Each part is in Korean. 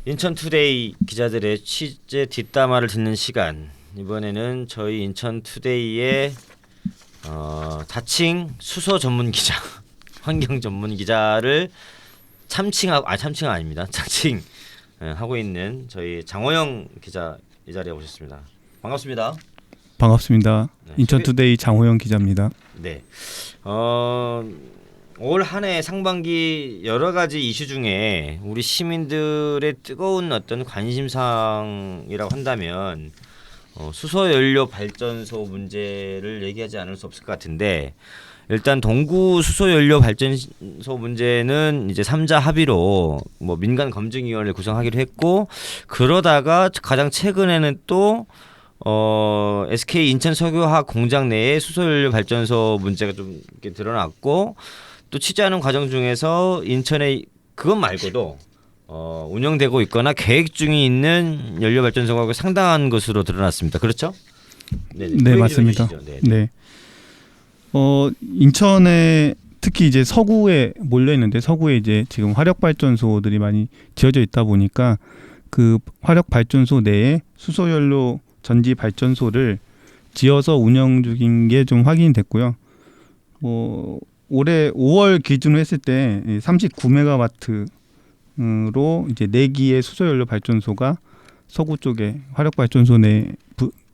인천투데이 기자들의 취재 뒷담화를 듣는 시간. 이번에는 저희 인천투데이의 자칭 수소 전문 기자, 환경 전문 기자를 참칭 아닙니다. 자칭 하고 있는 저희 장호영 기자 이 자리에 오셨습니다. 반갑습니다. 반갑습니다. 네, 인천투데이 장호영 기자입니다. 네. 올 한 해 상반기 여러 가지 이슈 중에 우리 시민들의 뜨거운 어떤 관심사항이라고 한다면 수소연료 발전소 문제를 얘기하지 않을 수 없을 것 같은데, 일단 동구 수소연료 발전소 문제는 이제 3자 합의로 뭐 민간 검증위원회를 구성하기로 했고, 그러다가 가장 최근에는 또 SK 인천 석유화학 공장 내에 수소연료 발전소 문제가 좀 이렇게 드러났고, 또 취재하는 과정 중에서 인천에 그것 말고도 운영되고 있거나 계획 중에 있는 연료 발전소가 상당한 것으로 드러났습니다. 그렇죠? 네, 맞습니다. 네. 인천에 특히 이제 서구에 몰려 있는데, 서구에 이제 지금 화력 발전소들이 많이 지어져 있다 보니까 그 화력 발전소 내에 수소연료 전지 발전소를 지어서 운영 중인 게 좀 확인이 됐고요. 올해 5월 기준으로 했을 때 39메가와트로 이제 4기의 수소연료 발전소가 서구 쪽에 화력 발전소 내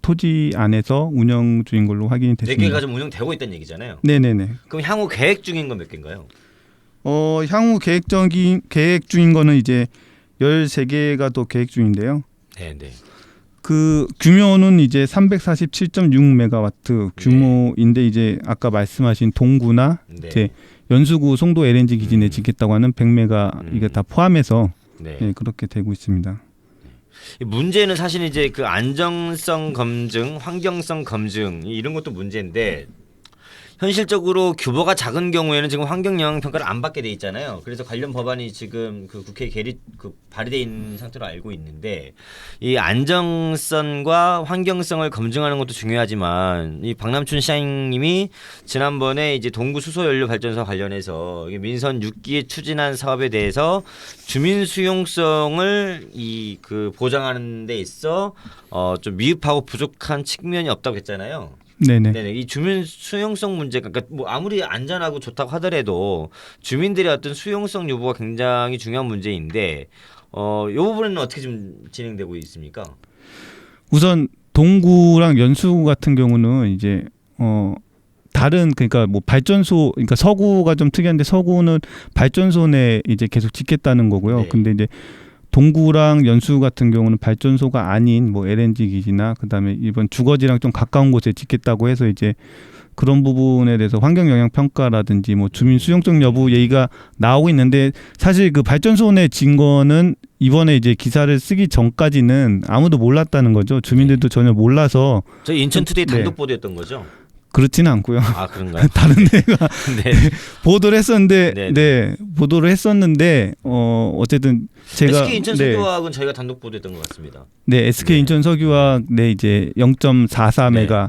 토지 안에서 운영 중인 걸로 확인이 됐습니다. 4개가 좀 운영되고 있다는 얘기잖아요. 네네네. 그럼 향후 계획 중인 건 몇 개인가요? 향후 계획 중인 거는 이제 13개가 더 계획 중인데요. 네. 그 규모는 이제 347.6메가와트 규모인데, 네. 이제 아까 말씀하신 동구나 이제 연수구 송도 LNG 기지에 짓겠다고 하는 100메가 이게 다 포함해서 그렇게 되고 있습니다. 문제는 사실 이제 그 안정성 검증, 환경성 검증 이런 것도 문제인데, 현실적으로 규모가 작은 경우에는 지금 환경 영향 평가를 안 받게 돼 있잖아요. 그래서 관련 법안이 지금 그 국회에 발의돼 있는 상태로 알고 있는데, 이 안정성과 환경성을 검증하는 것도 중요하지만, 이 박남춘 시장님이 지난번에 이제 동구 수소연료 발전소 관련해서 민선 6기에 추진한 사업에 대해서 주민 수용성을 보장하는 데 있어 좀 미흡하고 부족한 측면이 없다고 했잖아요. 네네. 이 주민 수용성 문제가, 그러니까 뭐 아무리 안전하고 좋다고 하더라도 주민들의 어떤 수용성 여부가 굉장히 중요한 문제인데, 이 부분은 어떻게 좀 진행되고 있습니까? 우선 동구랑 연수 같은 경우는 이제 다른, 그러니까 뭐 발전소, 그러니까 서구가 좀 특이한데, 서구는 발전소 내 이제 계속 짓겠다는 거고요. 네. 근데 이제 동구랑 연수 같은 경우는 발전소가 아닌 뭐 LNG 기지나 그다음에 이번 주거지랑 좀 가까운 곳에 짓겠다고 해서 이제 그런 부분에 대해서 환경 영향 평가라든지 뭐 주민 수용성 여부 얘기가 나오고 있는데, 사실 그 발전소 내 진 거는 이번에 이제 기사를 쓰기 전까지는 아무도 몰랐다는 거죠. 주민들도 전혀 몰라서. 저희 인천투데이 단독 보도였던 거죠? 그렇지는 않고요. 아, 그런가요? 다른 데가 보도를 했었는데, 보도를 했었는데 어쨌든 제가 SK 인천 석유화학은 저희가 단독 보도했던 것 같습니다. 네, SK 인천 석유화학 내 이제 0.44메가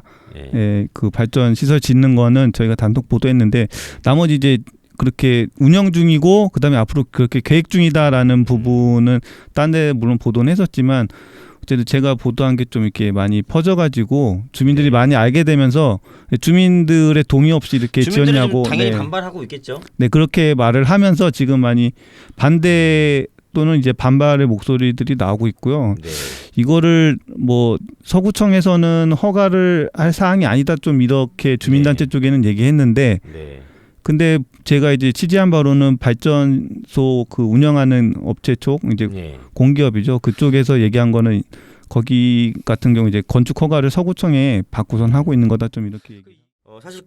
그 발전 시설 짓는 거는 저희가 단독 보도했는데, 나머지 이제 그렇게 운영 중이고 그다음에 앞으로 그렇게 계획 중이다라는 부분은 딴 데 물론 보도는 했었지만, 어쨌든 제가 보도한 게 좀 이렇게 많이 퍼져가지고 주민들이 많이 알게 되면서 주민들의 동의 없이 이렇게 지었냐고 당연히 반발하고 있겠죠. 네, 그렇게 말을 하면서 지금 많이 반대 또는 이제 반발의 목소리들이 나오고 있고요. 네. 이거를 뭐 서구청에서는 허가를 할 사항이 아니다, 좀 이렇게 주민단체 쪽에는 얘기했는데, 근데 제가 이제 취재한 바로는 발전소 그 운영하는 업체 쪽, 이제 공기업이죠. 그쪽에서 얘기한 거는 거기 같은 경우 이제 건축 허가를 서구청에 받고선 하고 있는 거다, 좀 이렇게 얘기. 사실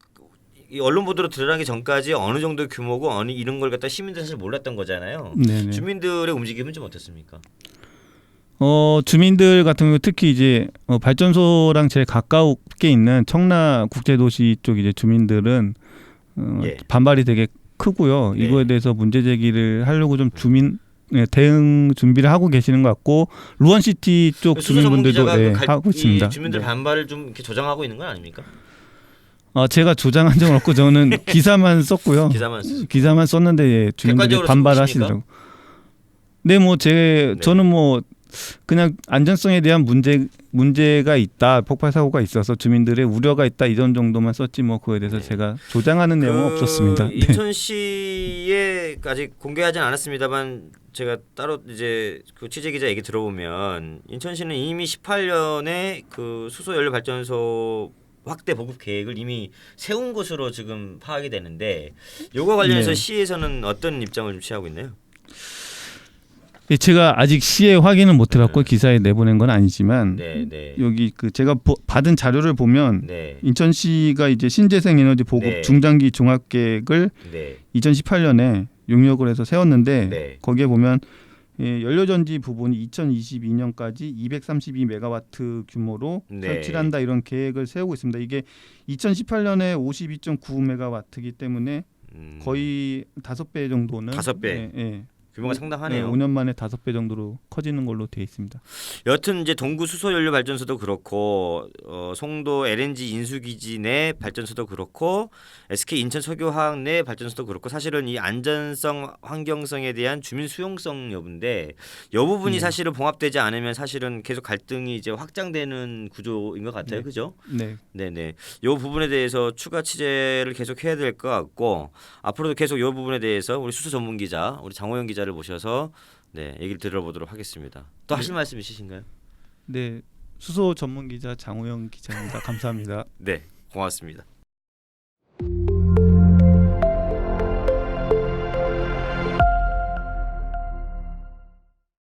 이 언론 보도로 드러나기 전까지 어느 정도 규모고 이런 걸 갖다 시민들 사실 몰랐던 거잖아요. 네네. 주민들의 움직임은 좀 어떻습니까? 주민들 같은 경우 특히 이제 발전소랑 제일 가깝게 있는 청라국제도시 쪽 이제 주민들은 반발이 되게 크고요. 이거에 대해서 문제 제기를 하려고 좀 대응 준비를 하고 계시는 것 같고, 루원시티 쪽 주민분들도 하고 있습니다. 주민들 반발을 좀 이렇게 조장하고 있는 건 아닙니까? 제가 조장한 적은 없고 저는 기사만 썼고요. 기사만 썼는데 주민들이 반발하시더라고요. 네, 뭐 네. 저는 뭐 그냥 안전성에 대한 문제가 있다, 폭발 사고가 있어서 주민들의 우려가 있다 이런 정도만 썼지 뭐 그거에 대해서 네. 제가 조장하는 내용은 없었습니다. 네. 인천시에 아직 공개하진 않았습니다만 제가 따로 이제 그 취재 기자 얘기 들어보면 인천시는 이미 18년에 그 수소 연료 발전소 확대 보급 계획을 이미 세운 것으로 지금 파악이 되는데 요거 관련해서 네. 시에서는 어떤 입장을 좀 취하고 있나요? 예, 제가 아직 시에 확인은 못 해갖고 기사에 내보낸 건 아니지만 네, 네. 여기 그 제가 받은 자료를 보면 네. 인천시가 이제 신재생 에너지 보급 네. 중장기 종합 계획을 네. 2018년에 용역을 해서 세웠는데 네. 거기에 보면 연료전지 부분이 2022년까지 232메가와트 규모로 네. 설치를 한다 이런 계획을 세우고 있습니다. 이게 2018년에 52.9메가와트이기 때문에 거의 5배 정도는 5배. 예. 규모가 상당하네요. 5년 만에 5배 정도로 커지는 걸로 되어 있습니다. 여튼 이제 동구 수소 연료 발전소도 그렇고 송도 LNG 인수기지 내 발전소도 그렇고 SK 인천 석유화학 내 발전소도 그렇고 사실은 이 안전성, 환경성에 대한 주민 수용성 여부인데 이 부분이 사실은 봉합되지 않으면 사실은 계속 갈등이 이제 확장되는 구조인 것 같아요, 네. 그죠? 네. 네네. 이 부분에 대해서 추가 취재를 계속 해야 될 것 같고 앞으로도 계속 이 부분에 대해서 우리 수소 전문 기자, 우리 장호영 기자를 모셔서 네 얘기를 들어보도록 하겠습니다. 또 하실 말씀 있으신가요? 네. 수소 전문 기자 장우영 기자입니다. 감사합니다. 네, 고맙습니다.